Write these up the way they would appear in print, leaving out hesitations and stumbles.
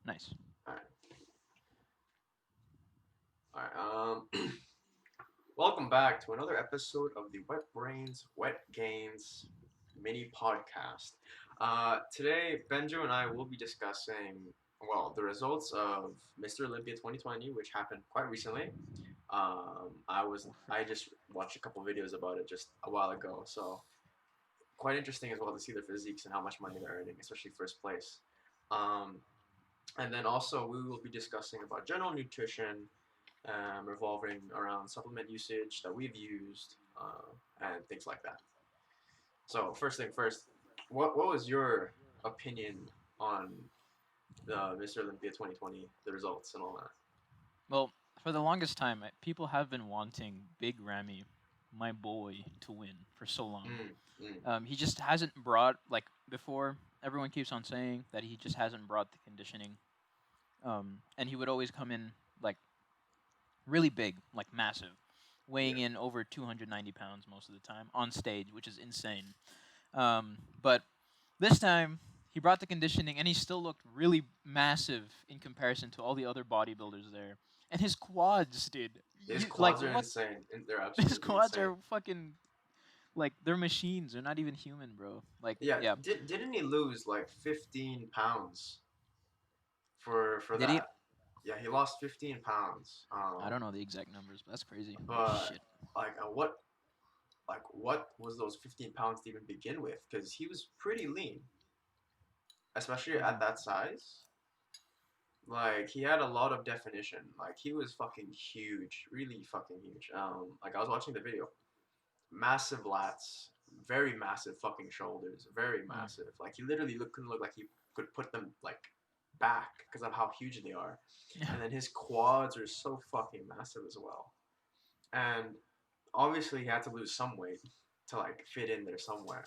Nice. All right. All right. Welcome back to another episode of the Wet Brains, Wet Gains mini podcast. Today, Benjo and I will be discussing, well, the results of Mr. Olympia 2020, which happened quite recently. I just watched a couple videos about it just a while ago, so quite interesting as well to see their physiques and how much money they're earning, especially first place. Um, and then also we will be discussing about general nutrition, revolving around supplement usage that we've used, and things like that. So first thing first, what was your opinion on the Mr. Olympia 2020, the results and all that? Well, for the longest time, people have been wanting Big Ramy, my boy, to win for so long. Mm, mm, He just hasn't brought like before. Everyone keeps on saying that he just hasn't brought the conditioning. And he would always come in like really big, like massive, yeah. weighing in over 290 pounds most of the time on stage, which is insane. But this time, he brought the conditioning, and he still looked really massive in comparison to all the other bodybuilders there. And his quads, dude, His like quads are what? insane. They're His absolutely quads insane. are fucking like they're machines. They're not even human, bro. Like, Yeah, yeah, didn't he lose like 15 pounds for did he? that? Yeah, he lost 15 pounds. I don't know the exact numbers, but that's crazy. Holy But shit. what was those 15 pounds to even begin with? Because he was pretty lean, especially at Mm. that size. Like he had a lot of definition. Like he was fucking huge, really fucking huge. Like I was watching the video, massive lats, very massive fucking shoulders, very Mm. massive. Like he literally couldn't look like he could put them like back because of how huge they are. Yeah. And then his quads are so fucking massive as well. And obviously he had to lose some weight to like fit in there somewhere.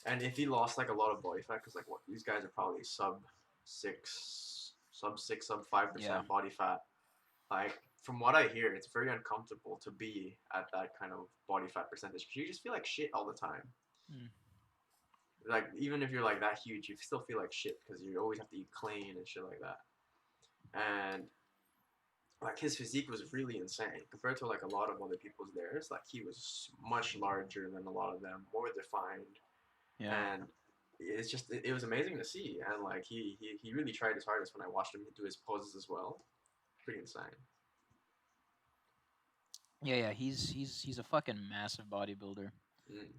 And if he lost like a lot of body fat, because like what these guys are probably sub 5% Yeah. body fat. Like from what I hear, it's very uncomfortable to be at that kind of body fat percentage because you just feel like shit all the time. Mm. Like even if you're like that huge, you still feel like shit because you always have to eat clean and shit like that. And like his physique was really insane compared to like a lot of other people's theirs. Like he was much larger than a lot of them, more defined, Yeah. and it's just it was amazing to see. And like he really tried his hardest when I watched him do his poses as well. Pretty insane. Yeah, yeah. He's a fucking massive bodybuilder.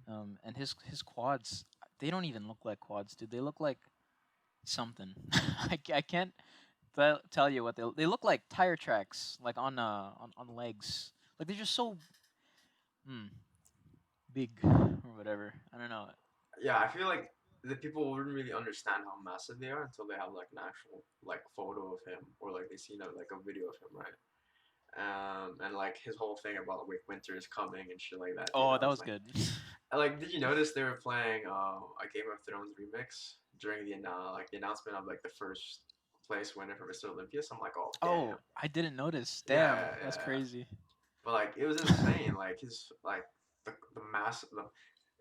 Mm. And his quads, they don't even look like quads, dude. They look like something. I can't tell you what they look like tire tracks, like on legs. Like they're just so mm, big or whatever. I don't know. Yeah, I feel like the people wouldn't really understand how massive they are until they have like an actual like photo of him or like they see like a video of him, right? And like his whole thing about like winter is coming and shit like that. You Oh, know, that it's was good. like did you notice they were playing a Game of Thrones remix during the announcement of like the first place winner for Mr. Olympia? So I'm like, oh damn, Oh, I didn't notice. yeah, Damn, yeah, yeah, that's yeah. crazy. But like it was insane. Like his like the mass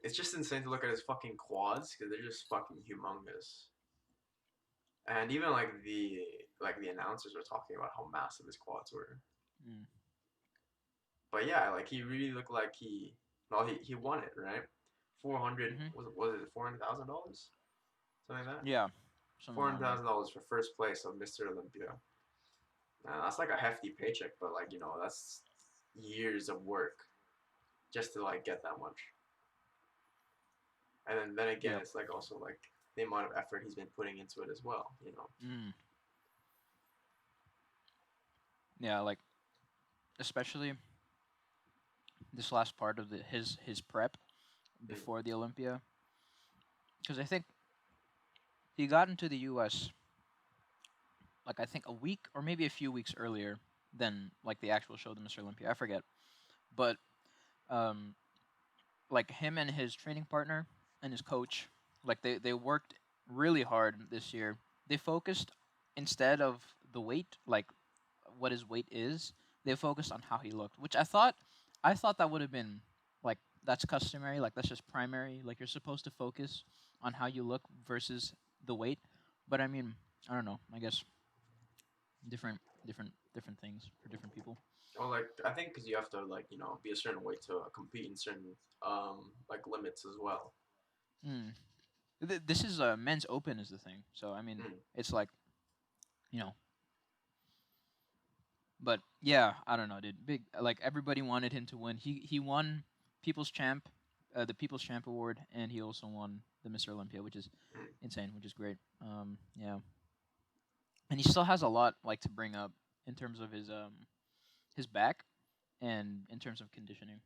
it's just insane to look at his fucking quads because they're just fucking humongous. And even like the announcers were talking about how massive his quads were. Mm. But yeah, like he really looked like he won it, right? 400 Mhm. was it $400,000? Something like that. Yeah, something Four hundred around there. thousand dollars for first place of Mr. Olympia. That's like a hefty paycheck, but like that's years of work just to like get that much. And then again, Yep. it's like also like the amount of effort he's been putting into it as well. Mm. Yeah, like especially this last part of his prep Mm, before the Olympia, because I think he got into the U.S. like I think a week or maybe a few weeks earlier than like the actual show, the Mr. Olympia. I forget, but um, like him and his training partner and his coach, like they worked really hard this year. They focused instead of the weight, like what his weight is. They focused on how he looked, which I thought that would have been like that's customary, like that's just primary. Like you're supposed to focus on how you look versus the weight. But I mean, I don't know. I guess different things for different people. Well, like I think because you have to like be a certain way to compete in certain like limits as well. Mm. This is men's open is the thing. So I mean, Mm. it's like you know, but yeah, I don't know, dude. Big like everybody wanted him to win. He won People's Champ, the People's Champ Award, and he also won the Mr. Olympia, which is Mm. insane, which is great. Yeah, and he still has a lot like to bring up in terms of his back and in terms of conditioning,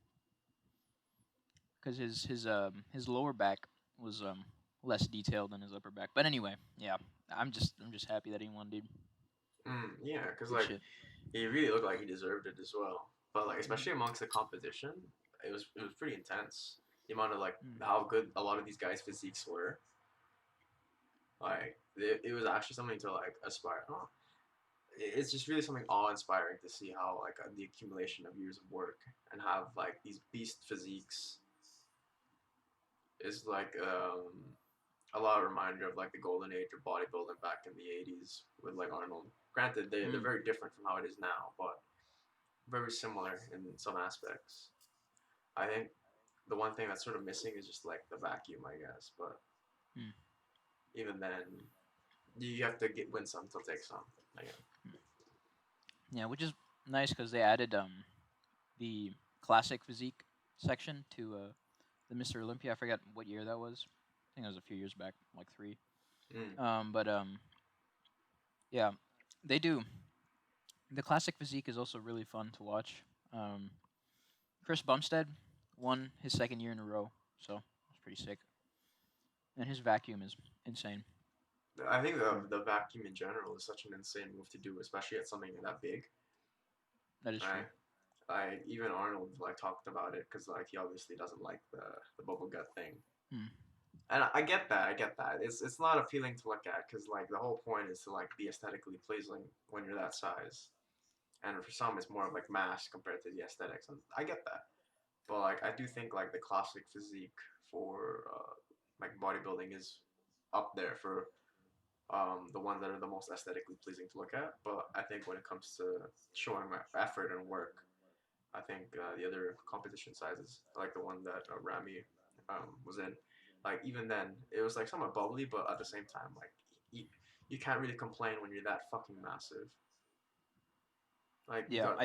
because his lower back was less detailed than his upper back. But anyway, yeah, I'm just happy that he won, dude. Yeah, because Good like shit. he really looked like he deserved it as well. But like Mm, especially amongst the competition, it was pretty intense. The amount of like mm, how good a lot of these guys' physiques were. Like it was actually something to like aspire. Oh, it's just really something awe-inspiring to see how like the accumulation of years of work and have like these beast physiques is like a lot of reminder of like the golden age of bodybuilding back in the 80s with like Arnold. Granted, they're mm. very different from how it is now, but very similar in some aspects. I think the one thing that's sort of missing is just like the vacuum, I guess. But Mm. even then, you have to win some to take some. I guess. Yeah, which is nice because they added the classic physique section to the Mr. Olympia. I forgot what year that was. I think it was a few years back, like three. Mm, But yeah, they do. The classic physique is also really fun to watch. Um, Chris Bumstead won his second year in a row, so it's pretty sick. And his vacuum is insane. I think Mm. the vacuum in general is such an insane move to do, especially at something that big. That is true. Right? Like even Arnold like talked about it because like he obviously doesn't like the bubble gut thing. Mm. And I get that. I get that. It's not appealing to look at because like the whole point is to like be aesthetically pleasing when you're that size. And for some, it's more of like mass compared to the aesthetics, and I get that. But like I do think like the classic physique for like bodybuilding is up there for the ones that are the most aesthetically pleasing to look at. But I think when it comes to showing my effort and work, I think the other competition sizes, like the one that Rami was in, like even then it was like somewhat bubbly, but at the same time, like you, you can't really complain when you're that fucking massive. Like you Yeah, got,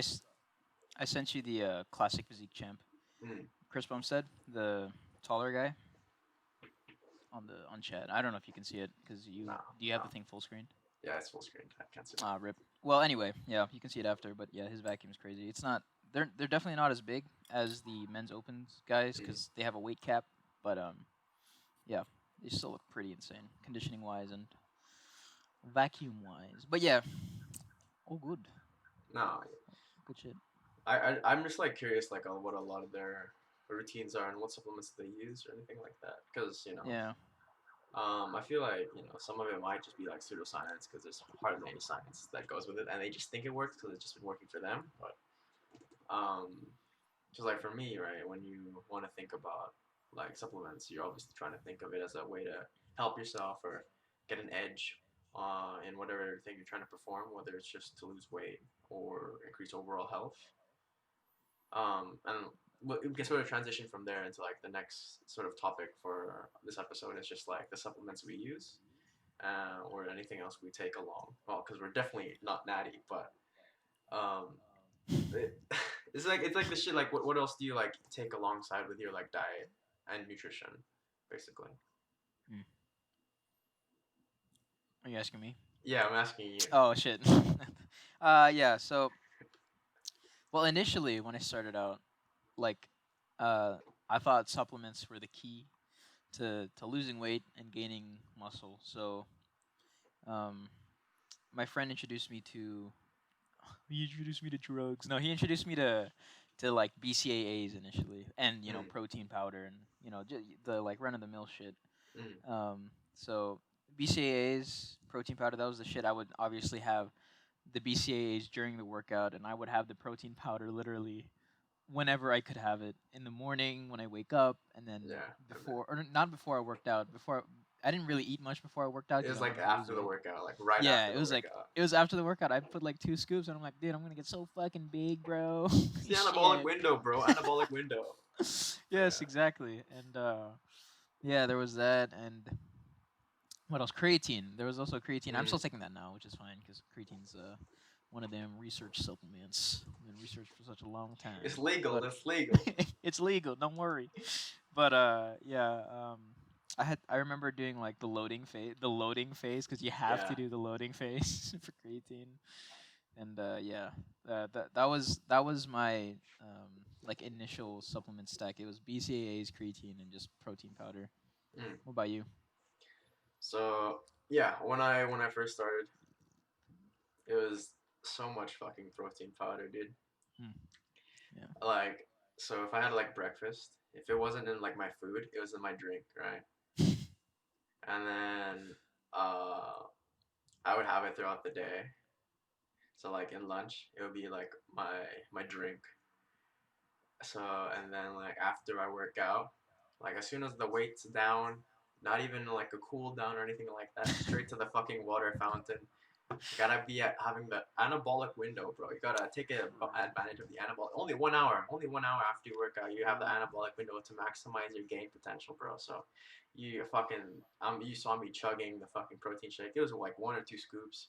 I sent you the classic physique champ, mm, Chris Bumstead, the taller guy on chat. I don't know if you can see it because no, do you have no, the thing full screen? yeah, it's full screen. I can't see it. Ah, rip. Well, anyway, yeah, you can see it after, but yeah, his vacuum's crazy. It's not. They're definitely not as big as the men's opens guys Mm. because they have a weight cap, but yeah, they still look pretty insane conditioning wise and vacuum wise. But yeah, all good, No, good shit. I'm just like curious like on what a lot of their routines are and what supplements they use or anything like that because Yeah, I feel like some of it might just be like pseudoscience because there's hardly any science that goes with it, and they just think it works because it's just been working for them. But just like for me, right, when you want to think about like supplements, you're obviously trying to think of it as a way to help yourself or get an edge in whatever thing you're trying to perform, whether it's just to lose weight or increase overall health. And we can sort of transition from there into like the next sort of topic for this episode is just like the supplements we use or anything else we take along. Well, because we're definitely not natty, but um, it, it's like the shit. Like, what else do you like take alongside with your like diet and nutrition, basically? Mm. Are you asking me? Yeah, I'm asking you. Oh shit. Yeah. So, well, initially when I started out, like, I thought supplements were the key to losing weight and gaining muscle. So, um, my friend introduced me to he introduced me to drugs. No, he introduced me to like BCAAs initially, and Mm, protein powder and the like run of the mill shit. mm, So BCAAs, protein powder, that was the shit. I would obviously have the BCAAs during the workout, and I would have the protein powder literally whenever I could have it in the morning when I wake up, and then yeah, I bet. before or not before I worked out, before I didn't really eat much before I worked out It because was I like wanted to lose after the weight. workout, like right Yeah, after the workout. it was after the workout. I put like 2 scoops, and I'm like, dude, I'm gonna get so fucking big, bro. It's the anabolic Shit. window, bro. Anabolic window. Yes, Yeah. exactly. And yeah, there was that, and what else? Creatine. There was also creatine. I'm Mm. still taking that now, which is fine because creatine's one of them research supplements. Been researched for such a long It's time, legal. but It's legal. it's legal. Don't worry. But yeah. I remember doing like the loading phase, because you have Yeah. to do the loading phase for creatine. And yeah, that was my like initial supplement stack. It was BCAAs, creatine, and just protein powder. Mm. What about you? So yeah, when I first started, it was so much fucking protein powder, dude. Hmm. Yeah. Like, so if I had like breakfast, if it wasn't in like my food, it was in my drink, right? And then uh, I would have it throughout the day. So like in lunch, it would be like my drink. So and then like after I work out, like as soon as the weight's down, not even like a cool down or anything like that, straight to the fucking water fountain. You gotta be at having the anabolic window, bro. You gotta take advantage of the anabolic. Only 1 hour after you work out, you have the anabolic window to maximize your gain potential, bro. So, you fucking you saw me chugging the fucking protein shake. It was like 1 or 2 scoops.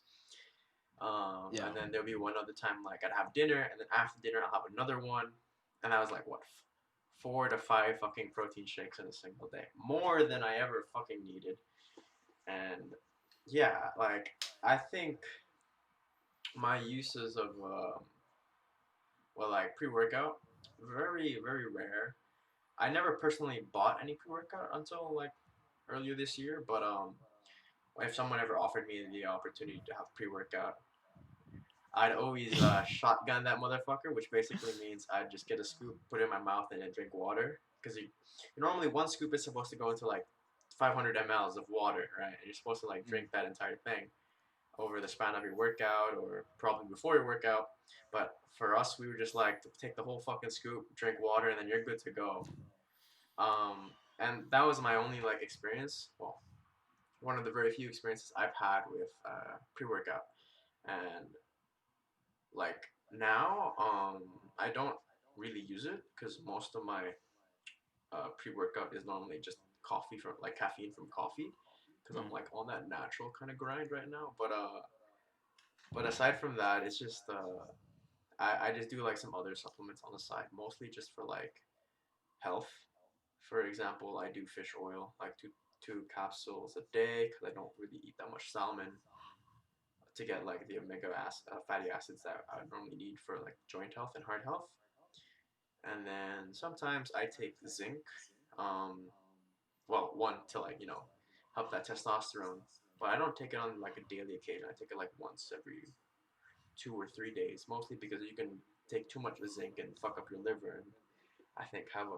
Yeah. And then there'll be one other time like I'd have dinner, and then after dinner I'll have another one, and that was like what 4 to 5 fucking protein shakes in a single day, more than I ever fucking needed. And yeah, like I think my uses of well, like pre-workout, very very rare. I never personally bought any pre-workout until like earlier this year, but if someone ever offered me the opportunity to have pre-workout, I'd always shotgun that motherfucker, which basically means I'd just get a scoop, put it in my mouth, and then drink water. Because normally one scoop is supposed to go into like 500 mLs of water, right? And you're supposed to like Mm. drink that entire thing over the span of your workout or probably before your workout. But for us, we were just like to take the whole fucking scoop, drink water, and then you're good to go. And that was my only like experience. Well, one of the very few experiences I've had with pre-workout. And like now, I don't really use it because most of my pre-workout is normally just coffee from like caffeine from coffee because I'm Mm. like on that natural kind of grind right now. But aside from that, it's just I just do like some other supplements on the side, mostly just for like health. For example, I do fish oil, like two capsules a day because I don't really eat that much salmon to get like the fatty acids that I normally need for like joint health and heart health. And then sometimes I take zinc. Um, well, one to like help that testosterone, but I don't take it on like a daily occasion. I take it like once every 2 or 3 days, mostly because you can take too much zinc and fuck up your liver and I think have a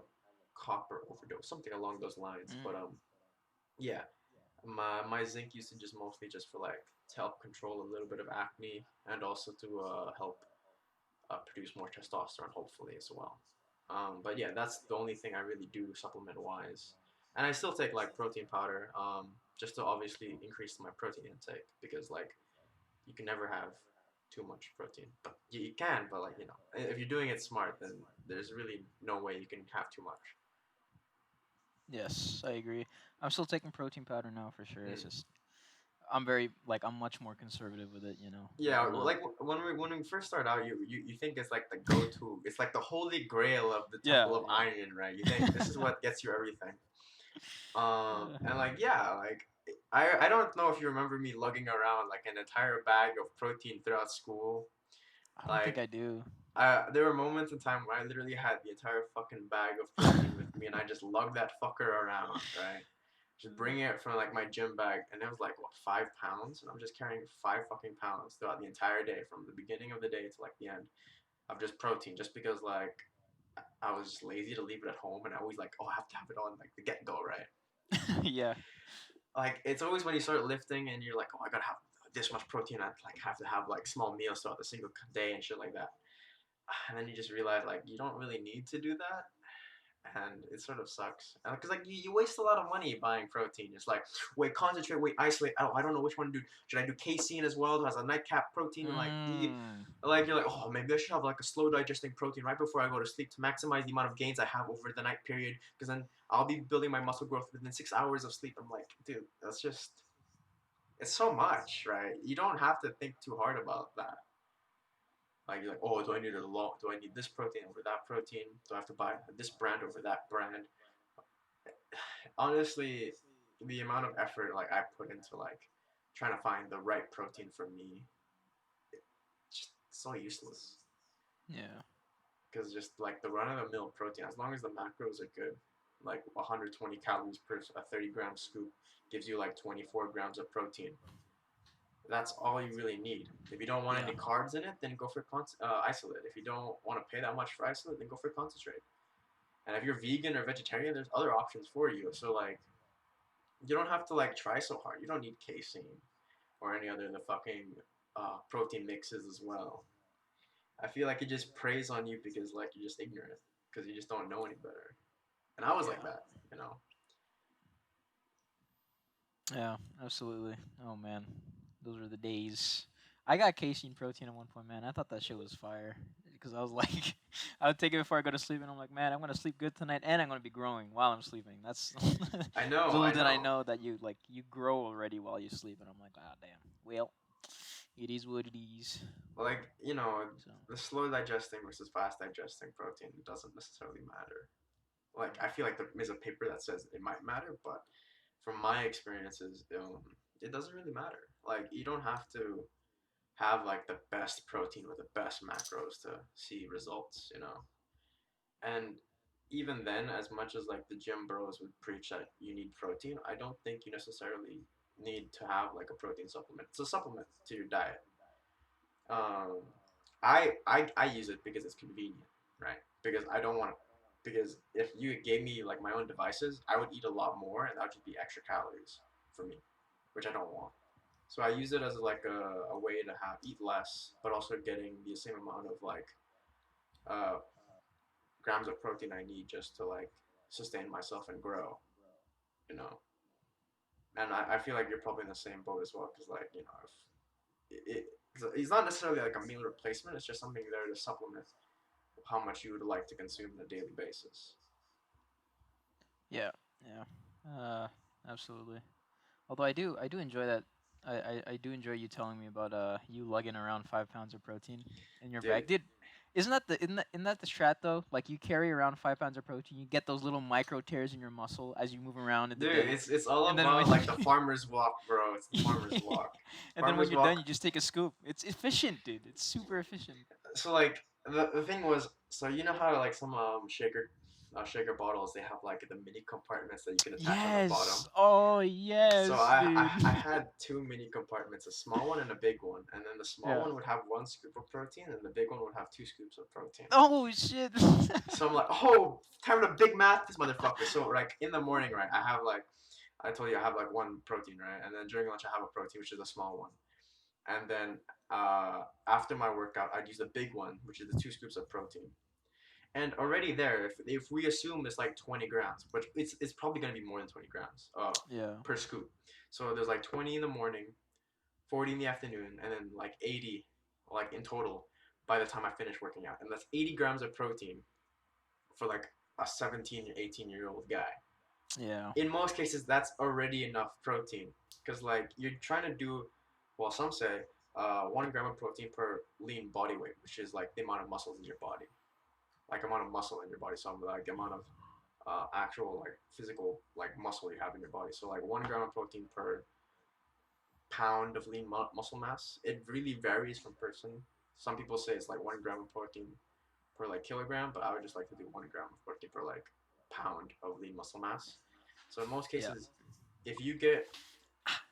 copper overdose, something along those lines. Mm. But yeah, my zinc usage is mostly just for like to help control a little bit of acne and also to help produce more testosterone, hopefully as well. But yeah, that's the only thing I really do supplement wise. And I still take like protein powder, just to obviously increase my protein intake because like you can never have too much protein, but you can. But like if you're doing it smart, then there's really no way you can have too much. Yes, I agree. I'm still taking protein powder now for sure. It's Mm. just I'm much more conservative with it. Like Yeah, I'm not. like when we first start out, you think it's like the go-to. It's like the holy grail of the Yeah, Temple of yeah. Iron, right? You think this is what gets you everything. And like yeah, like I don't know if you remember me lugging around like an entire bag of protein throughout school. I don't think Like I do. there were moments in time where I literally had the entire fucking bag of protein with me, and I just lugged that fucker around, right? Just bring it from like my gym bag, and it was like what 5 pounds, and I'm just carrying 5 fucking pounds throughout the entire day, from the beginning of the day to like the end of just protein, just because like I was just lazy to leave it at home, and I always like, oh, I have to have it on like the get go, right? Yeah. Like it's always when you start lifting and you're like, oh, I gotta have this much protein. I like have to have like small meals throughout the single day and shit like that. And then you just realize like you don't really need to do that. and it sort of sucks. Because like you waste a lot of money buying protein. It's like wait, concentrate, wait, isolate. Oh, I don't know which one to do. Should I do casein as well? It has a nightcap protein, and Mm. you're like, oh, maybe I should have like a slow digesting protein right before I go to sleep to maximize the amount of gains I have over the night period. Because then I'll be building my muscle growth within 6 hours of sleep. I'm like, dude, that's just it's so much, right? You don't have to think too hard about that. Like you're like, oh, do I need do I need this protein over that protein? Do I have to buy this brand over that brand? Honestly, the amount of effort like I put into like trying to find the right protein for me, it's just so useless. Yeah. Because just like the run of the mill protein, as long as the macros are good, like 120 calories per a 30-gram scoop gives you like 24 grams of protein. That's all you really need. If you don't want Yeah. any carbs in it, then go for isolate. If you don't want to pay that much for isolate, then go for concentrate. And if you're vegan or vegetarian, there's other options for you. So like, you don't have to like try so hard. You don't need casein or any other of the fucking protein mixes as well. I feel like it just preys on you because like you're just ignorant because you just don't know any better. And I was like Yeah. that, you know. Yeah. Absolutely. Oh man, those were the days. I got casein protein at one point, man. I thought that shit was fire because I was like, I would take it before I go to sleep, and I'm like, man, I'm gonna sleep good tonight, and I'm gonna be growing while I'm sleeping. That's little I did I know. know that you grow already while you sleep, and I'm like, ah, damn. Well, it is what it is. Like you know, So the slow digesting versus fast digesting protein doesn't necessarily matter. Like I feel like there's a paper that says it might matter, but from my experiences, it doesn't really matter. Like you don't have to have like the best protein with the best macros to see results, you know. And even then, as much as like the gym bros would preach that you need protein, I don't think you necessarily need to have like a protein supplement. It's a supplement to your diet. Um, I use it because it's convenient, right? Because I don't want to. Because if you gave me like my own devices, I would eat a lot more, and that would just be extra calories for me, which I don't want. So I use it as like a way to have eat less, but also getting the same amount of like uh, grams of protein I need just to like sustain myself and grow, you know. And I feel like you're probably in the same boat as well, because like you know, if it's not necessarily like a meal replacement. It's just something there to supplement how much you would like to consume on a daily basis. yeah, yeah, absolutely. Although I do enjoy that. I do enjoy you telling me about you lugging around 5 pounds of protein in your Dude, bag. Isn't that the strat though? Like you carry around 5 pounds of protein, you get those little micro tears in your muscle as you move around in the dude, day, it's all and then when about like the farmer's walk, bro. It's the farmer's walk. and then when Farmer's you're done, walk. you just take a scoop. It's efficient, dude. It's super efficient. So like the thing was, so you know how like some shaker bottles they have like the mini compartments that you can attach on the bottom. Yes. Oh So yes, dude. I had two mini compartments, a small one and a big one, and then the small Yeah. one would have one scoop of protein, and the big one would have two scoops of protein. Oh shit. So I'm like, oh, time to big math this motherfucker. So like in the morning, right, I have like I told you I have like one protein, right, and then during lunch I have a protein which is a small one, and then after my workout I'd use the big one which is the two scoops of protein. And already there, if we assume it's like 20 grams, but it's probably gonna be more than 20 grams Yeah. per scoop. So there's like 20 in the morning, 40 in the afternoon, and then like 80 like in total by the time I finish working out. And that's 80 grams of protein for like a 17 or 18-year-old guy. Yeah. In most cases, that's already enough protein because like you're trying to do, well, some say 1 gram of protein per lean body weight, which is like the amount of muscles in your body, like amount of muscle in your body. So like amount of actual like physical like muscle you have in your body. So like 1 gram of protein per pound of lean muscle mass. It really varies from person. Some people say it's like 1 gram of protein per like kilogram, but I would just like to do 1 gram of protein per like pound of lean muscle mass. So in most Yeah. cases, if you get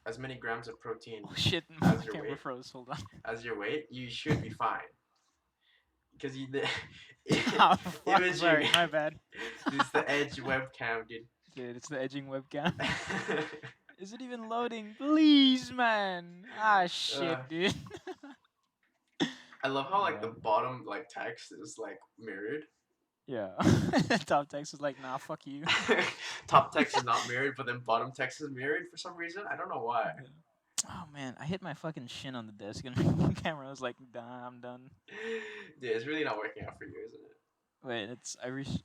as many grams of protein Oh shit. My as your camera weight, froze. Hold on. you should be fine because you the Oh fuck. imaging. Sorry. My bad. This is the Edge webcam, dude. Dude, it's the edging webcam. Is it even loading? Please, man. Ah, uh, shit, dude. I love how like the Yeah. bottom like text is like mirrored. Yeah. Top text is like, nah, fuck you. Top text is not married, but then bottom text is married for some reason. I don't know why. Yeah. Oh man, I hit my fucking shin on the desk and the camera was like, "Nah, I'm done." Dude, it's really not working out for you, isn't it? Wait, it's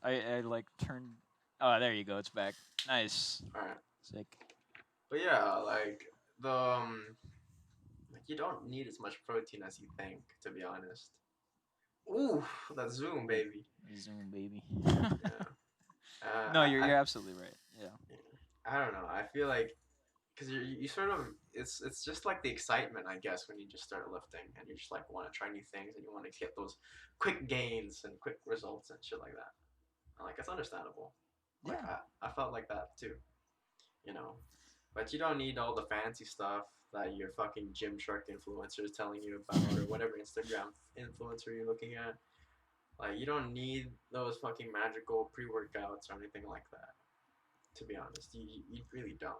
I like turned. Oh, there you go. It's back. Nice. All right, Sick. but yeah, like the like you don't need as much protein as you think, to be honest. Ooh, that zoom, That baby. Zoom baby. Yeah. No, you're absolutely right. Yeah. I don't know. I feel like because you sort of it's just like the excitement, I guess, when you just start lifting and you just like want to try new things and you want to get those quick gains and quick results and shit like that. And, like it's understandable. Like Yeah. I felt like that too, you know. But you don't need all the fancy stuff that your fucking Gymshark influencer is telling you about or whatever Instagram influencer you're looking at. Like you don't need those fucking magical pre-workouts or anything like that. To be honest, you really don't.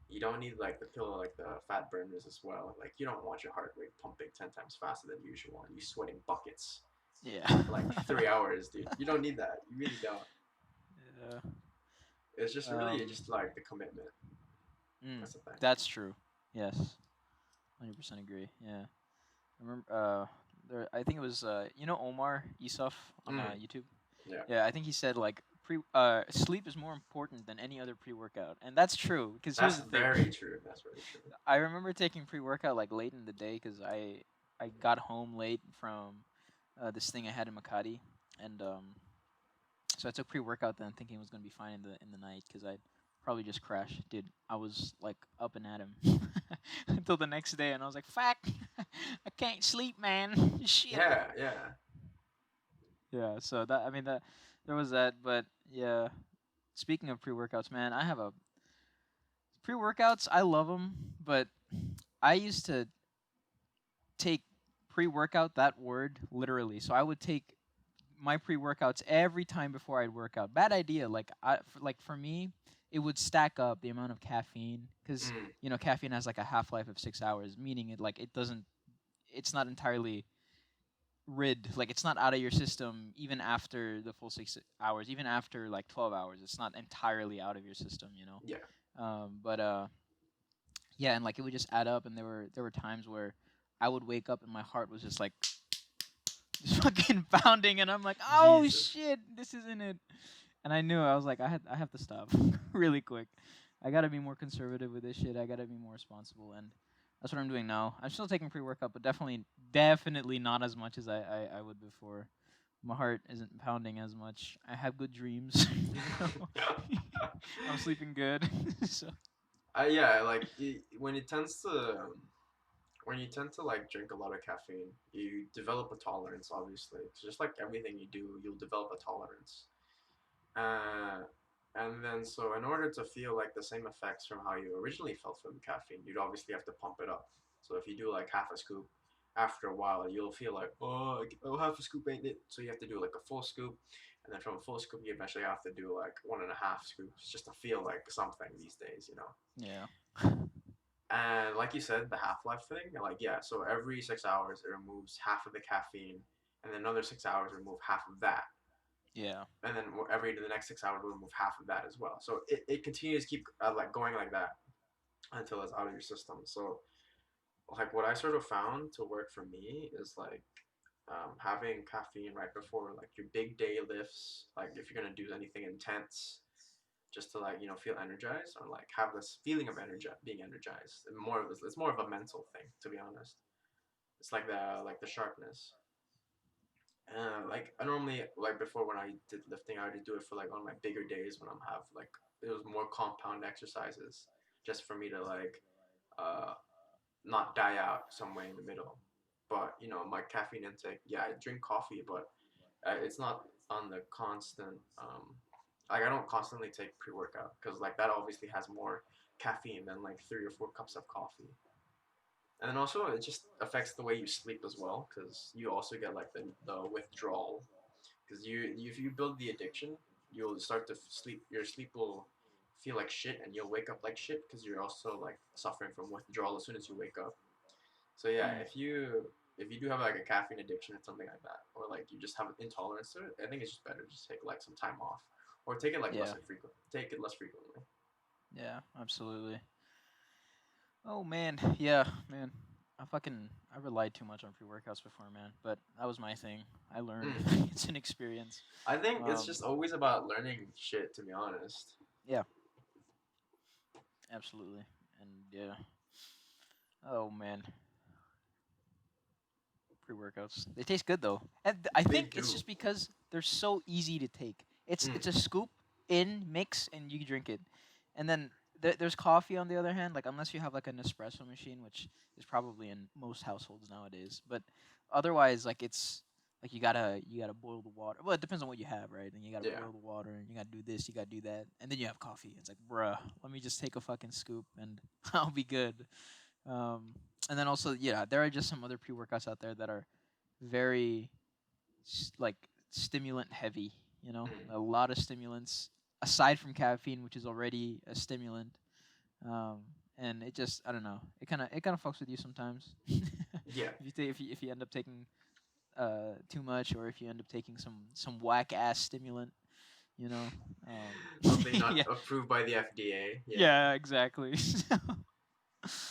You don't need like the pillow, like the fat burners as well. Like you don't want your heart rate pumping 10 times faster than usual and you sweating buckets Yeah. for like 3 hours, dude. You don't need that. You really don't. Yeah. It's just really Um. just like the commitment. Mm, That's the thing. that's true. Yes. 100% agree. Yeah. I remember. There. I think it was. Omar Isuf on Mm, YouTube. yeah, Yeah. I think he said like sleep is more important than any other pre-workout, and that's true. Because here's that's the thing. very true. That's very true. I remember taking pre-workout like late in the day because I got home late from this thing I had in Makati, and so I took pre-workout then, thinking it was gonna be fine in the night because I'd probably just crash. Dude, I was like up and at him until the next day, and I was like, "Fuck, I can't sleep, man. Shit." Yeah, yeah. Yeah. So that I mean that there was that, but yeah. Speaking of pre-workouts, man, I have a pre-workouts. I love them, but I used to take pre-workout that word literally. So I would take my pre-workouts every time before I'd work out. Bad idea. For me, it would stack up the amount of caffeine because Mm, caffeine has like a half life of 6 hours, meaning it doesn't. It's not entirely rid. Like it's not out of your system even after the full 6 hours, even after like 12 hours. It's not entirely out of your system. yeah. But yeah, and like it would just add up, and there were times where I would wake up and my heart was just like just fucking pounding, and I'm like, oh Jesus. shit, this isn't it. And I knew I was like, I have to stop really quick. I gotta be more conservative with this shit. I gotta be more responsible, and that's what I'm doing now. I'm still taking pre-workout, but definitely not as much as I would before. My heart isn't pounding as much. I have good dreams. I'm sleeping good. So Yeah, like when it tends to when you tend to like drink a lot of caffeine, you develop a tolerance. Obviously, it's just like everything you do, you'll develop a tolerance. Uh, and then so in order to feel like the same effects from how you originally felt from caffeine, you'd obviously have to pump it up. So if you do like half a scoop, after a while you'll feel like half a scoop ain't it. So you have to do like a full scoop, and then from a full scoop you eventually have to do like 1.5 scoops just to feel like something these days, you know. yeah, And like you said, the half life thing, like yeah, so every 6 hours it removes half of the caffeine, and then another 6 hours remove half of that, yeah, and then every the next 6 hours will remove half of that as well. So it continues to keep like going like that until it's out of your system. So like what I sort of found to work for me is like having caffeine right before like your big day lifts, like if you're gonna do anything intense, just to like feel energized or like have this feeling of being energized. And it's more of a mental thing, to be honest. It's like the sharpness. Like I normally like before when I did lifting, I would do it for like on my bigger days when I'm have like it was more compound exercises, just for me to like uh not die out somewhere in the middle. But my caffeine intake, yeah, I drink coffee, but it's not on the constant. Like I don't constantly take pre workout because like that obviously has more caffeine than like 3 or 4 cups of coffee. And then also it just affects the way you sleep as well because you also get like the withdrawal because if you build the addiction, you'll start to sleep. Your sleep will feel like shit, and you'll wake up like shit because you're also like suffering from withdrawal as soon as you wake up. So yeah, mm, if you do have like a caffeine addiction or something like that, or like you just have an intolerance to it, I think it's just better to just take like some time off, or take it like Yeah. take it less frequently. Yeah. Absolutely. Oh man. Yeah, man. I relied too much on pre-workouts before, man. But that was my thing. I learned. Mm. It's an experience. I think it's Um. just always about learning shit, to be honest. Yeah. Absolutely. And yeah. Oh man. Pre-workouts. They taste good though, and I They think it's do. just because they're so easy to take. It's Mm. a scoop in mix and you drink it, and then there's coffee on the other hand. Like unless you have like an espresso machine, which is probably in most households nowadays, but otherwise like it's like you gotta boil the water. Well, it depends on what you have, right? And you gotta Yeah. boil the water, and you gotta do this, you gotta do that, and then you have coffee. It's like, bruh, let me just take a fucking scoop and I'll be good. Um, and then also, yeah, there are just some other pre workouts out there that are very like stimulant heavy. You know, Mm. a lot of stimulants aside from caffeine, which is already a stimulant. Um, and it just, I don't know, it kind of fucks with you sometimes. Yeah. If you end up taking too much, or if you end up taking some whack ass stimulant, you know. Something not Yeah, approved by the FDA. Yeah. yeah, exactly.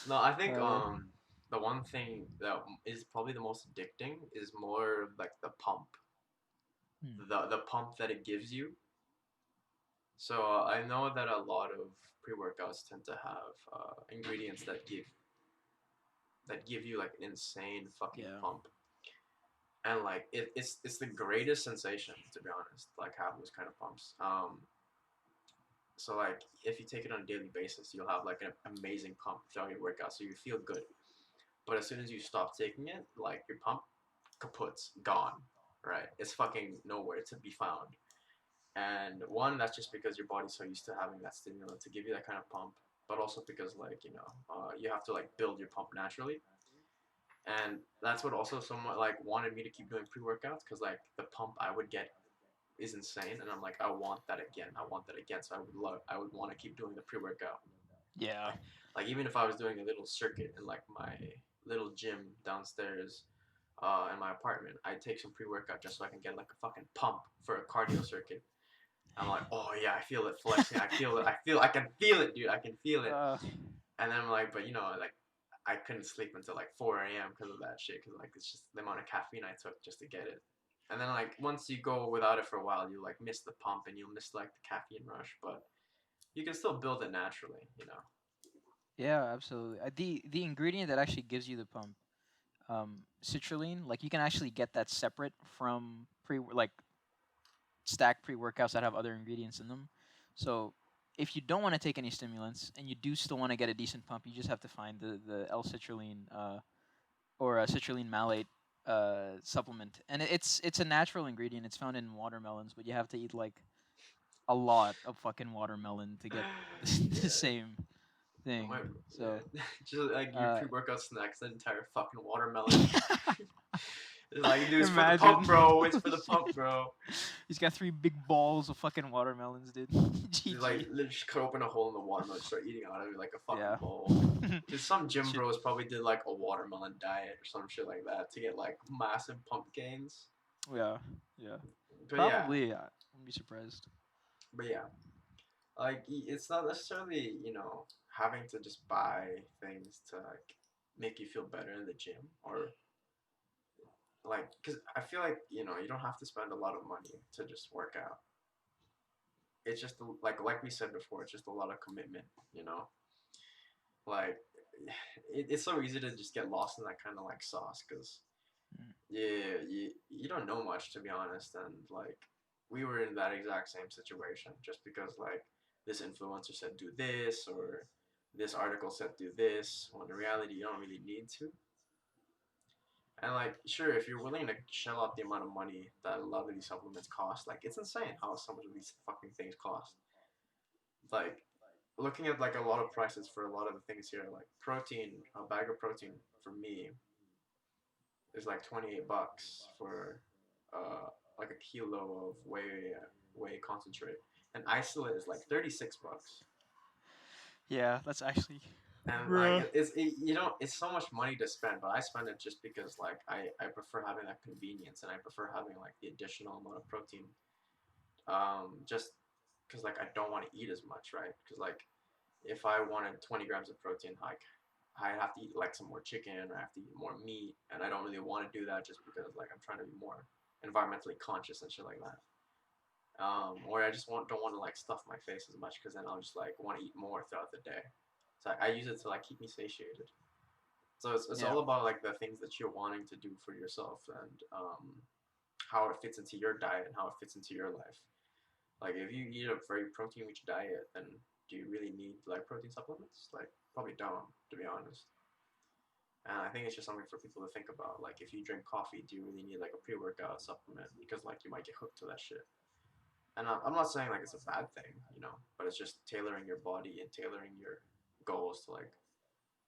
No, I think uh, the one thing that is probably the most addicting is more like the pump, hmm, the pump that it gives you. So I know that a lot of pre-workouts tend to have ingredients that give you like an insane fucking yeah, pump, and like it's the greatest sensation, to be honest. Like have those kind of pumps. So like if you take it on a daily basis, you'll have like an amazing pump throughout your workout, so you feel good. But as soon as you stop taking it, like your pump kaput's gone, right? It's fucking nowhere to be found. And one, that's just because your body's so used to having that stimulant to give you that kind of pump, but also because like you have to like build your pump naturally, and that's what also someone like wanted me to keep doing pre-workouts because like the pump I would get is insane, and I'm like I want that again, I want that again, so I would want to keep doing the pre-workout. yeah, Like even if I was doing a little circuit in like my little gym downstairs in my apartment, I'd take some pre-workout just so I can get like a fucking pump for a cardio circuit. I'm like, oh yeah, I feel it flexing. I feel it. I can feel it, dude. I can feel it. uh, And then I'm like, but like I couldn't sleep until like 4 a.m. because of that shit. Because like it's just the amount of caffeine I took just to get it. And then like once you go without it for a while, you like miss the pump and you'll miss like the caffeine rush. But you can still build it naturally. yeah, absolutely. The ingredient that actually gives you the pump, citrulline, like you can actually get that separate from like stacked pre workouts that have other ingredients in them. So if you don't want to take any stimulants and you do still want to get a decent pump, you just have to find the L-citrulline or a citrulline malate supplement, and it's a natural ingredient. It's found in watermelons, but you have to eat like a lot of fucking watermelon to get the Yeah. same thing. My So, yeah, just like your uh, pre-workout snacks, that entire fucking watermelon. It's like, dude, it's for the pump, imagine. bro. It's for the pump, bro. He's got 3 big balls of fucking watermelons, dude. Just like GG. literally just cut open a hole in the watermelon, start eating out of it like a fucking Yeah. bowl. Dude, some gym Shit. bros probably did like a watermelon diet or some shit like that to get like massive pump gains. Yeah. Yeah. But yeah, Probably. I wouldn't be surprised. but yeah, like it's not necessarily having to just buy things to like make you feel better in the gym or like because I feel like you don't have to spend a lot of money to just work out. It's just like we said before, it's just a lot of commitment. You know, like it's so easy to just get lost in that kind of like sauce because Mm. yeah, you don't know much, to be honest, and like we were in that exact same situation just because like this influencer said do this or this article said do this when in reality you don't really need to. And like, sure, if you're willing to shell out the amount of money that a lot of these supplements cost, like it's insane how so much of these fucking things cost. Like looking at like a lot of prices for a lot of the things here, like protein, a bag of protein for me is like $28 for like a kilo of whey concentrate, and isolate is like $36. Yeah, that's actually. And like Bruh. you know, it's so much money to spend, but I spend it just because like I prefer having that convenience, and I prefer having like the additional amount of protein. Just because like I don't want to eat as much, right? Because like if I wanted 20 grams of protein, like I have to eat like some more chicken, or I have to eat more meat, and I don't really want to do that just because like I'm trying to be more environmentally conscious and shit like that. Or I just don't want to like stuff my face as much because then I'll just like want to eat more throughout the day. So I use it to like keep me satiated. So it's Yeah. all about like the things that you're wanting to do for yourself, and how it fits into your diet and how it fits into your life. Like if you eat a very protein rich diet, then do you really need like protein supplements? Like probably don't, to be honest. And I think it's just something for people to think about. Like if you drink coffee, do you really need like a pre workout supplement? Because like you might get hooked to that shit. And I'm not saying like it's a bad thing, you know, but it's just tailoring your body and tailoring your goals to like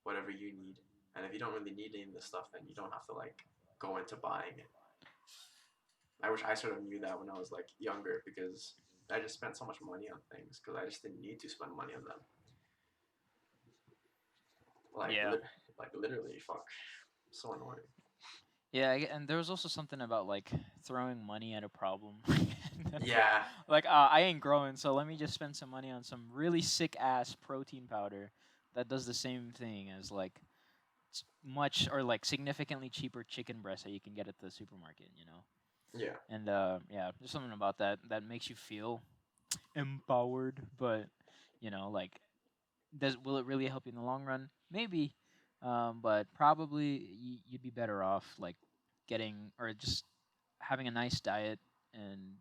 whatever you need. And if you don't really need any of this stuff, then you don't have to like go into buying it. I wish I sort of knew that when I was like younger, because I just spent so much money on things because I just didn't need to spend money on them. Like Yeah. like literally, fuck, so annoying. Yeah, and there was also something about like throwing money at a problem. Yeah, Like, I ain't growing, so let me just spend some money on some really sick ass protein powder that does the same thing as like much or like significantly cheaper chicken breast that you can get at the supermarket, you know. yeah, And yeah, there's something about that that makes you feel empowered, but you know, like, does will it really help you in the long run? Maybe, but probably you'd be better off like getting or just having a nice diet and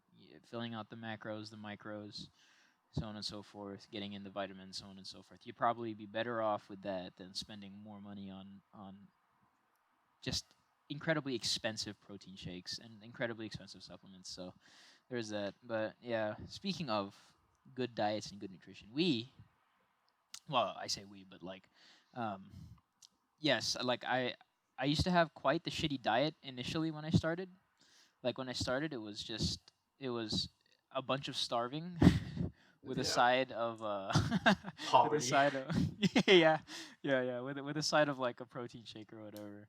filling out the macros, the micros, so on and so forth, getting in the vitamins, so on and so forth. You'd probably be better off with that than spending more money on just incredibly expensive protein shakes and incredibly expensive supplements. So there's that. But yeah, speaking of good diets and good nutrition, well, I say we, but like, um, yes, like I used to have quite the shitty diet initially when I started. Like when I started, it was a bunch of starving with a yeah. side of with a Poverty. side of yeah, yeah, with a side of like a protein shake or whatever.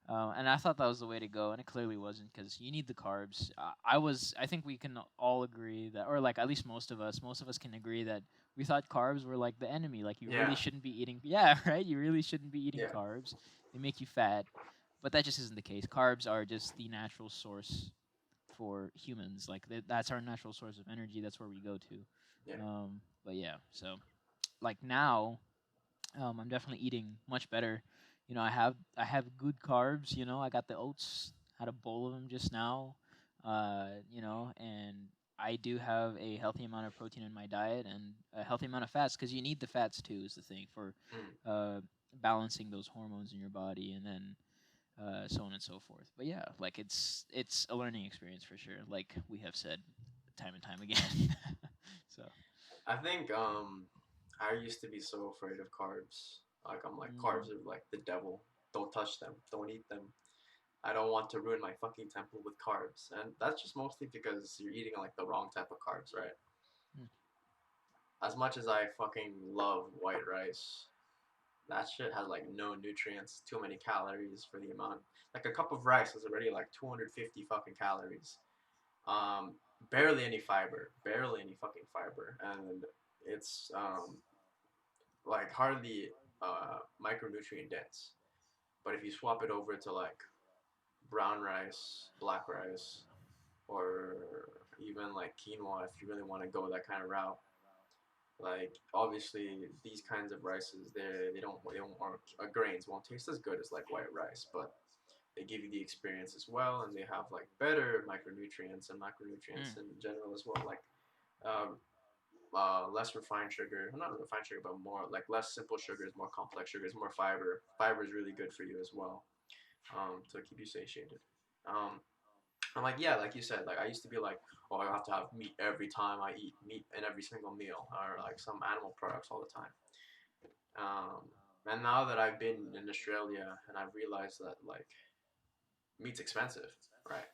And I thought that was the way to go, and it clearly wasn't because you need the carbs. I think we can all agree that, or like at least most of us can agree that we thought carbs were like the enemy. Like you really Yeah, shouldn't be eating. Yeah, right. You really shouldn't be eating yeah, carbs. They make you fat, but that just isn't the case. Carbs are just the natural source for humans. Like that's our natural source of energy. That's where we go to. yeah, But yeah, so like now, I'm definitely eating much better. You know, I have good carbs. You know, I got the oats. Had a bowl of them just now. You know, and I do have a healthy amount of protein in my diet and a healthy amount of fats because you need the fats too. Is the thing for mm. uh, balancing those hormones in your body, and then so on and so forth. But yeah, like it's a learning experience for sure. Like we have said time and time again. So. I think I used to be so afraid of carbs. Like I'm like Mm, carbs are like the devil. Don't touch them. Don't eat them. I don't want to ruin my fucking temple with carbs. And that's just mostly because you're eating like the wrong type of carbs, right? mm, As much as I fucking love white rice, that shit has like no nutrients, too many calories for the amount. Like a cup of rice is already like 250 fucking calories. Um, barely any fiber, barely any fucking fiber, and it's like hardly micronutrient dense. But if you swap it over to like brown rice, black rice, or even like quinoa, if you really want to go that kind of route, like obviously these kinds of rices, they don't or grains won't taste as good as like white rice, but they give you the experience as well, and they have like better micronutrients and macronutrients mm, in general as well, like uh, less refined sugar, not refined sugar, but more like less simple sugars, more complex sugars, more fiber. Fiber is really good for you as well, to keep you satiated. Um, I'm like, yeah, like you said, like I used to be like, oh, I have to have meat every time I eat meat in every single meal, or like some animal products all the time. Um, and now that I've been in Australia and I've realized that like meat's expensive, right?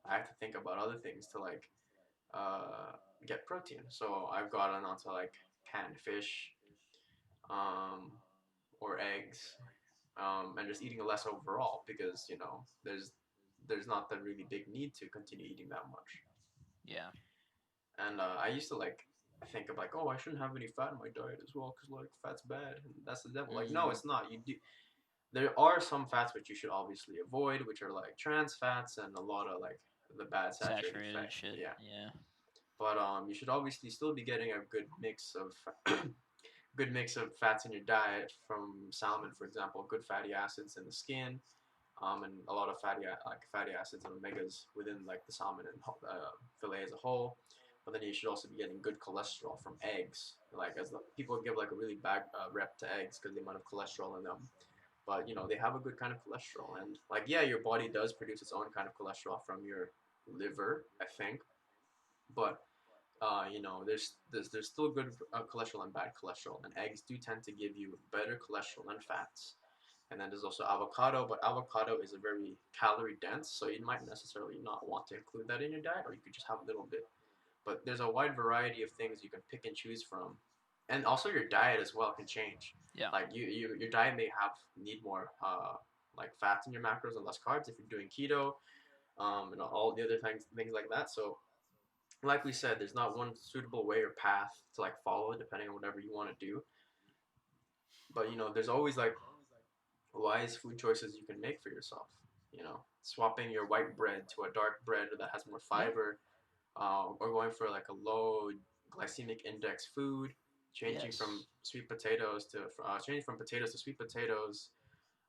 I have to think about other things to like uh, get protein. So I've gotten onto like canned fish, um, or eggs, and just eating less overall because there's not the really big need to continue eating that much. Yeah. And I used to like think of like, oh, I shouldn't have any fat in my diet as well because like fat's bad and that's the devil. Like, no, Mm, it's not. You do. There are some fats which you should obviously avoid, which are like trans fats and a lot of like the bad saturated saturated fat. shit. Yeah, Yeah. but you should obviously still be getting a good mix of fats in your diet from salmon, for example, good fatty acids in the skin, and a lot of fatty acids and omegas within like the salmon and fillet as a whole. But then you should also be getting good cholesterol from eggs. Like as the people give like a really bad rep to eggs because the amount of cholesterol in them. But they have a good kind of cholesterol, and like yeah, your body does produce its own kind of cholesterol from your liver, I think. But there's still good cholesterol and bad cholesterol, and eggs do tend to give you better cholesterol and fats. And then there's also avocado, but avocado is a very calorie dense, so you might necessarily not want to include that in your diet, or you could just have a little bit. But there's a wide variety of things you can pick and choose from, and also your diet as well can change. Yeah. Like your diet may need more like fats in your macros and less carbs if you're doing keto, and all the other things like that. So like we said, there's not one suitable way or path to like follow depending on whatever you want to do. But there's always like wise food choices you can make for yourself. Swapping your white bread to a dark bread that has more Yep. fiber, or going for like a low glycemic index food, Yes. changing from potatoes to sweet potatoes,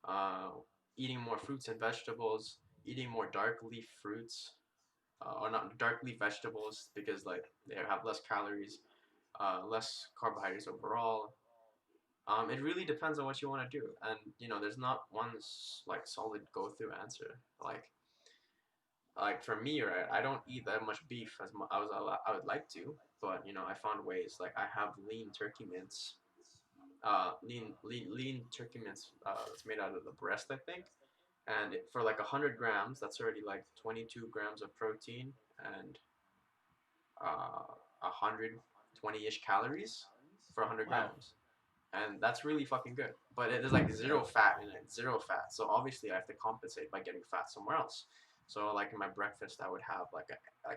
uh, eating more fruits and vegetables, eating more dark leaf fruits, or not dark leaf vegetables because like they have less calories, less carbohydrates overall. It really depends on what you want to do, and there's not one like solid go through answer. Like for me, right, I don't eat that much beef as much as I would like to, but I found ways. Like I have lean turkey mince that's made out of the breast, I think, and for like 100 grams, that's already like 22 grams of protein and 120-ish calories for 100 Wow. grams. And that's really fucking good. But there's like Yep. zero fat in it, zero fat. So obviously I have to compensate by getting fat somewhere else. So like in my breakfast, I would have like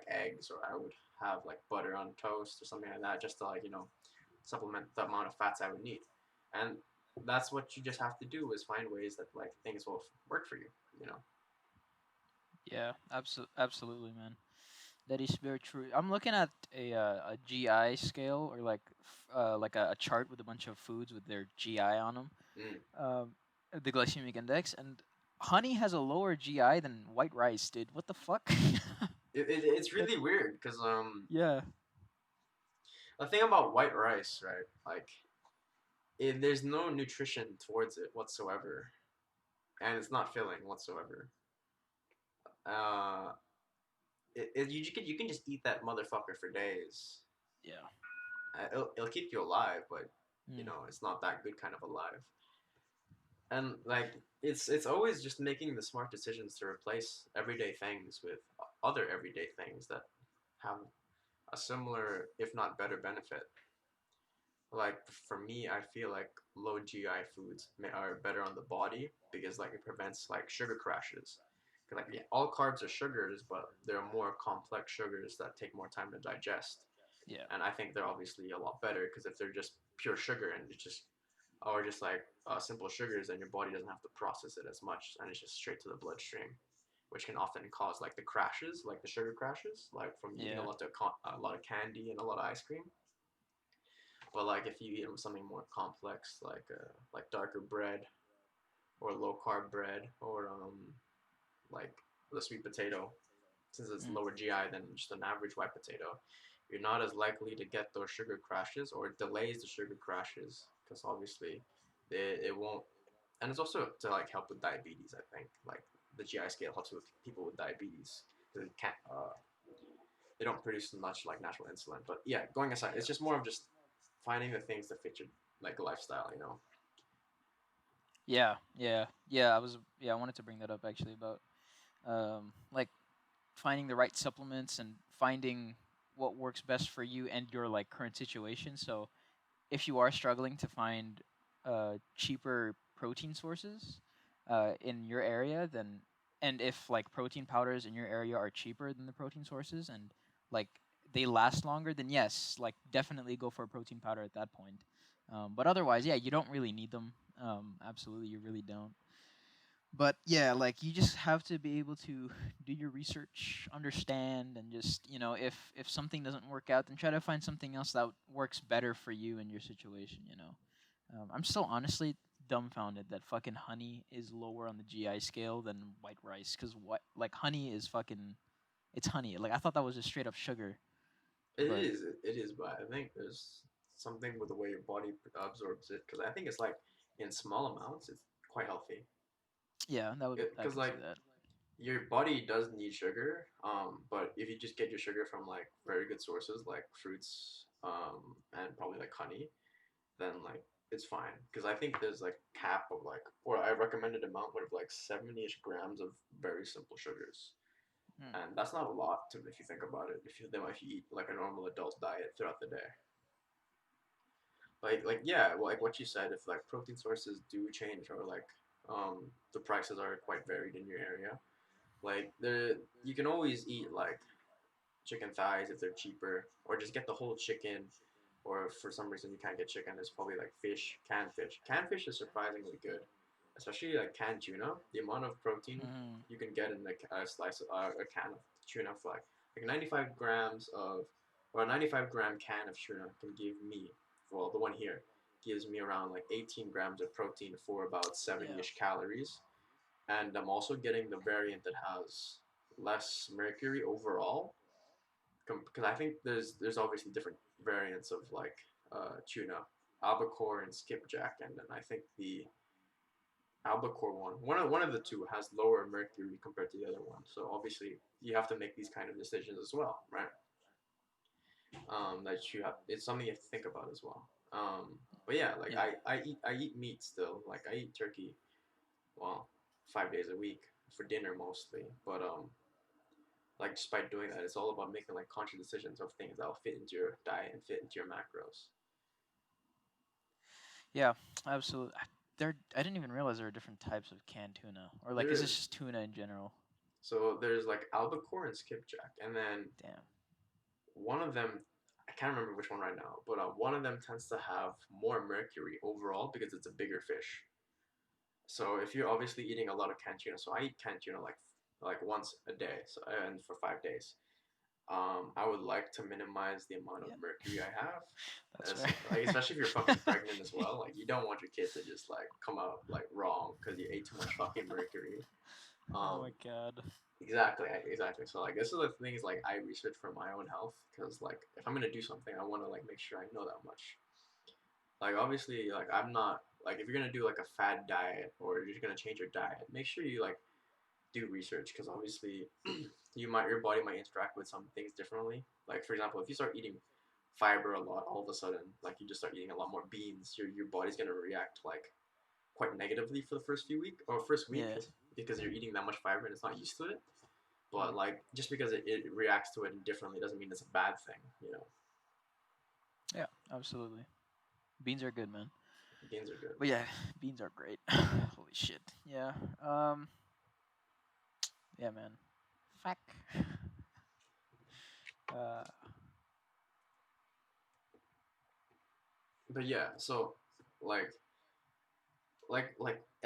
eggs, or I would have like butter on toast or something like that, just to like supplement the amount of fats I would need. And that's what you just have to do is find ways that like things will work for you. You know. Yeah. Absolutely, man. That is very true. I'm looking at a GI scale or like a chart with a bunch of foods with their GI on them, Mm. um, the glycemic index, and honey has a lower GI than white rice, dude. What the fuck? It's That really weird because yeah. the thing about white rice, right? Like there's no nutrition towards it whatsoever, and it's not filling whatsoever. Uh, you can just eat that motherfucker for days. Yeah. It'll keep you alive, but Mm. it's not that good kind of alive. And like it's always just making the smart decisions to replace everyday things with other everyday things that have a similar, if not better, benefit. Like for me, I feel like low GI foods are better on the body because like it prevents like sugar crashes. 'Cause, like yeah, all carbs are sugars, but there are more complex sugars that take more time to digest. Yeah. And I think they're obviously a lot better because if they're just pure sugar and it's just or just like simple sugars, then your body doesn't have to process it as much, and it's just straight to the bloodstream, which can often cause like the crashes, like the sugar crashes, like from eating Yeah. a lot of candy and a lot of ice cream. But like if you eat something more complex, like darker bread or low carb bread or like the sweet potato, since it's Mm. lower GI than just an average white potato, you're not as likely to get those sugar crashes or it delays the sugar crashes because obviously it won't. And it's also to like help with diabetes. I think like the GI scale helps with people with diabetes because it can't. They don't produce much like natural insulin. But yeah, going aside, Yeah. it's just more of just finding the things that fit your like lifestyle. You know. Yeah. Yeah. Yeah. I wanted to bring that up actually about like finding the right supplements and finding what works best for you and your like current situation. So if you are struggling to find cheaper protein sources in your area, then and if like protein powders in your area are cheaper than the protein sources and like they last longer, then yes, like definitely go for a protein powder at that point. But otherwise, yeah, you don't really need them. Absolutely, you really don't. But yeah, like you just have to be able to do your research, understand, and just if something doesn't work out, then try to find something else that works better for you and your situation. I'm still honestly dumbfounded that fucking honey is lower on the GI scale than white rice, because what like honey is fucking it's honey. Like I thought that was just straight up sugar, It but is. It is, but I think there's something with the way your body absorbs it because I think it's like in small amounts, it's quite healthy. yeah, that would I Because can see like that. your body does need sugar, but if you just get your sugar from like very good sources like fruits, and probably like honey, then like it's fine. Because I think there's like cap of like, or I recommended amount of like 70-ish grams of very simple sugars. Hmm. And that's not a lot to if you think about it. If you eat like a normal adult diet throughout the day, like yeah, well, like what you said, if like protein sources do change or like the prices are quite varied in your area, like you can always eat like chicken thighs if they're cheaper, or just get the whole chicken. Or if for some reason you can't get chicken, there's probably like fish, canned fish. Canned fish is surprisingly good, especially like canned tuna. The amount of protein Hmm. you can get in a slice of a can of tuna, for like 95 grams of, or a 95-gram can of tuna can give me, well, the one here gives me around like 18 grams of protein for about Yeah. 70-ish calories. And I'm also getting the variant that has less mercury overall, because I think there's obviously different variants of like tuna, albacore and skipjack, and then I think the albacore one of the two has lower mercury compared to the other one. So obviously you have to make these kind of decisions as well, right? That you have, it's something you have to think about as well. But yeah, like Yeah. I eat meat still. Like I eat turkey, well, 5 days a week for dinner mostly. But like just by doing that, it's all about making like conscious decisions of things that'll fit into your diet and fit into your macros. Yeah, absolutely. I didn't even realize there were different types of canned tuna, or like, There is this is. just tuna in general? So there's like albacore and skipjack, and then Damn. one of them, I can't remember which one right now, but one of them tends to have more mercury overall because it's a bigger fish. So if you're obviously eating a lot of canned tuna, so I eat canned tuna like once a day, so and for 5 days. I would like to minimize the amount of Yeah, mercury I have, that's fair. as like especially if you're fucking pregnant as well. Like you don't want your kid to just like come out like wrong because you ate too much fucking mercury. Oh Um, my god. exactly, exactly. So like this is the things like I research for my own health because like if I'm gonna do something, I want to like make sure I know that much. Like obviously, like I'm not like if you're gonna do like a fad diet or you're just gonna change your diet, make sure you like do research because obviously your body might interact with some things differently. Like for example, if you start eating fiber a lot, all of a sudden, like you just start eating a lot more beans, your body's gonna react like quite negatively for the first few week or first week Yeah. because you're eating that much fiber and it's not used to it. But Mm. like just because it reacts to it differently doesn't mean it's a bad thing. You know, Yeah, absolutely. Beans are good, man. beans are good. But yeah, beans are great. Holy shit. Yeah. Yeah, man. Fuck. Uh. But yeah, so like like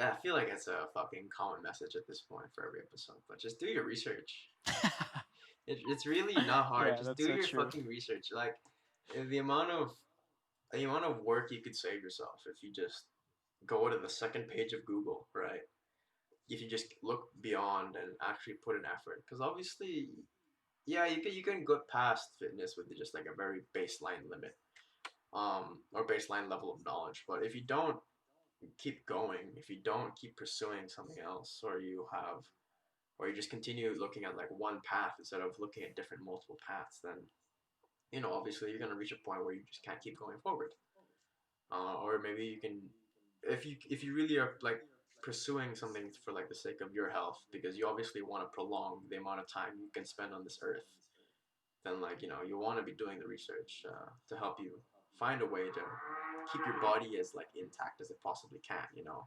I feel like it's a fucking common message at this point for every episode. But just do your research. It's really not hard. Yeah, Just that's do so your true. fucking research. Like the amount of work you could save yourself if you just go to the second page of Google, right? If you just look beyond and actually put an effort, because obviously, yeah, you can go past fitness with just like a very baseline limit, or baseline level of knowledge. But if you don't keep going, if you don't keep pursuing something else, or you just continue looking at like one path instead of looking at different multiple paths, then obviously you're gonna reach a point where you just can't keep going forward. Or maybe you can, if you really are like pursuing something for like the sake of your health, because you obviously want to prolong the amount of time you can spend on this earth, then like you want to be doing the research to help you find a way to keep your body as like intact as it possibly can. You know.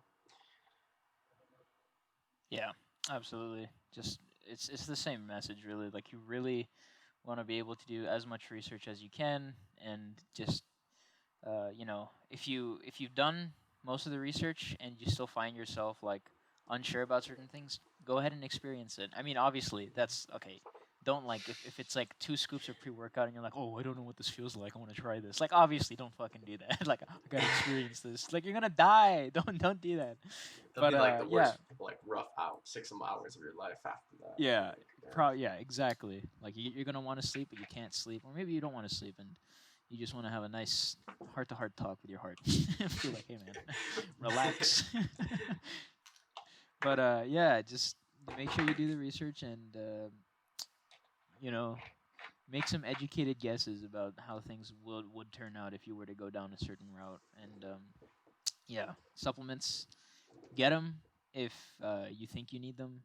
Yeah, absolutely. Just it's the same message really. Like you really want to be able to do as much research as you can, and just if you've done most of the research and you still find yourself like unsure about certain things, go ahead and experience it. I mean, obviously, that's okay. Don't like if it's like 2 scoops of pre-workout and you're like, oh, I don't know what this feels like. I want to try this. Like, obviously, don't fucking do that. Like, I gotta experience this. Like, you're gonna die. Don't do that. That'll But be like the yeah, worst, like rough out 6 hours of your life after that. yeah, Like, yeah. yeah, exactly. Like you're gonna want to sleep, but you can't sleep, or maybe you don't want to sleep, and you just want to have a nice heart-to-heart talk with your heart. Be like, hey man, relax. But yeah, just make sure you do the research and you know make some educated guesses about how things would turn out if you were to go down a certain route. And yeah, supplements, get them if you think you need them.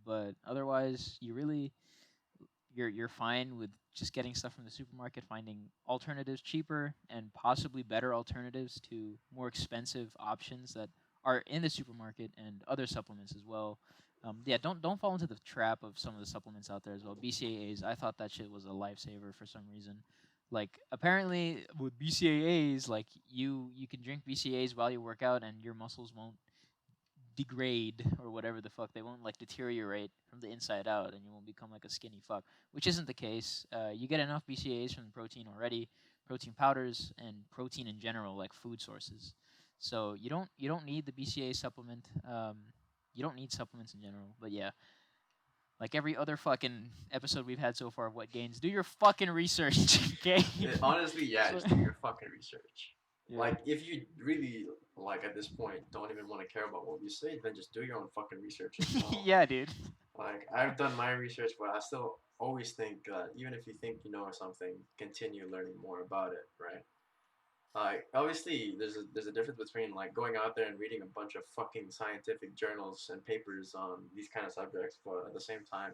But otherwise, you're fine with just getting stuff from the supermarket, finding alternatives cheaper and possibly better alternatives to more expensive options that are in the supermarket and other supplements as well. Yeah, don't fall into the trap of some of the supplements out there as well. BCAAs, I thought that shit was a lifesaver for some reason. Like apparently with BCAAs, like you can drink BCAAs while you work out and your muscles won't degrade or whatever the fuck. They won't like deteriorate from the inside out, and you won't become like a skinny fuck. Which isn't the case. You get enough BCAAs from the protein already, protein powders, and protein in general, like food sources. So you don't need the BCAA supplement. You don't need supplements in general. But yeah, like every other fucking episode we've had so far of what gains, do your fucking research, okay? Honestly, yeah, So- just do your fucking research. yeah. Like, if you really, like, at this point, don't even want to care about what we say, then just do your own fucking research as well. Yeah, dude. Like, I've done my research, but I still always think that even if you think you know something, continue learning more about it, right? Like, obviously, there's a difference between like going out there and reading a bunch of fucking scientific journals and papers on these kind of subjects, but at the same time,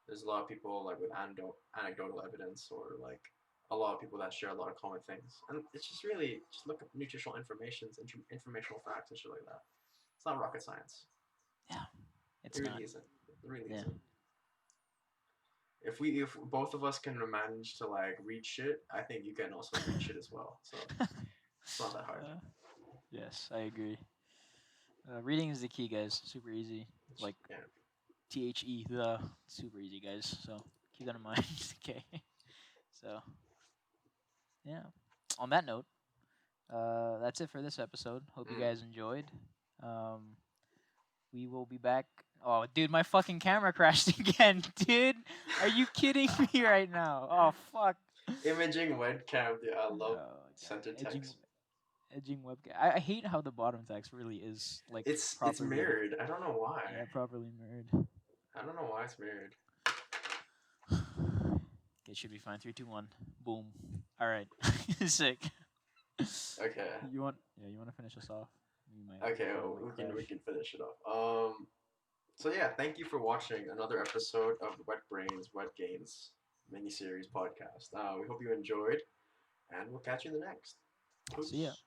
there's a lot of people like with anecdotal evidence or like a lot of people that share a lot of common things, and it's just really just look up nutritional informational facts and shit like that. It's not rocket science. Yeah, It it's not. really isn't. It really Yeah. isn't. If both of us can manage to like read shit, I think you can also read shit as well. So it's not that hard. Uh, yes, I agree. Reading is the key, guys. Super easy. Like Yeah. the super easy, guys. So keep that in mind. Okay. So yeah. On that note, that's it for this episode. Hope you Mm. guys enjoyed. Um, we will be back. Oh, dude, my fucking camera crashed again, dude. Are you kidding me right now? Oh fuck. Imaging webcam, dude. I Oh love god, center text. edging webcam. I hate how the bottom text really is like It's properly. mirrored. I don't know why. Yeah, properly mirrored. I don't know why it's mirrored. Okay, should be fine. 3, 2, 1. Boom. All right. Sick. Okay. You want? Yeah, you want to finish us off? You might. Okay, Phone well, might we crash. can finish it off. So yeah, thank you for watching another episode of the Wet Brains, Wet Gains mini series podcast. We hope you enjoyed, and we'll catch you in the next. See ya. Peace.